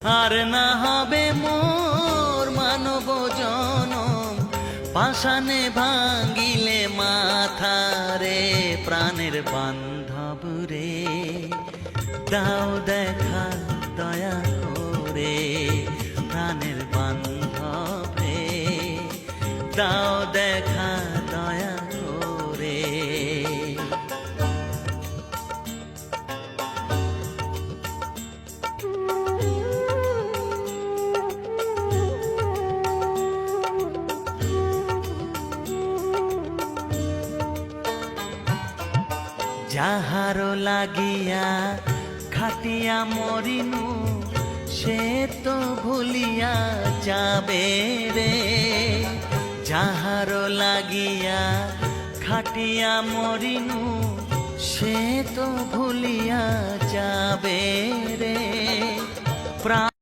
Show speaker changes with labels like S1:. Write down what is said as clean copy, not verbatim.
S1: আর না হবে মোর মানব জনম, পাষাণে ভাঙ্গিলে মাথা রে। প্রাণের বান্ধব রে, দাও দেখা দয়া করে। প্রাণের বান্ধব রে, দাও দেখা দয়া করে। যাহারো লাগিয়া খাটিয়া মরিনু, সে তো ভুলিয়া যাবে রে। যাহারো লাগিয়া খাটিয়া মরিনু, সে তো ভুলিয়া যাবে রে।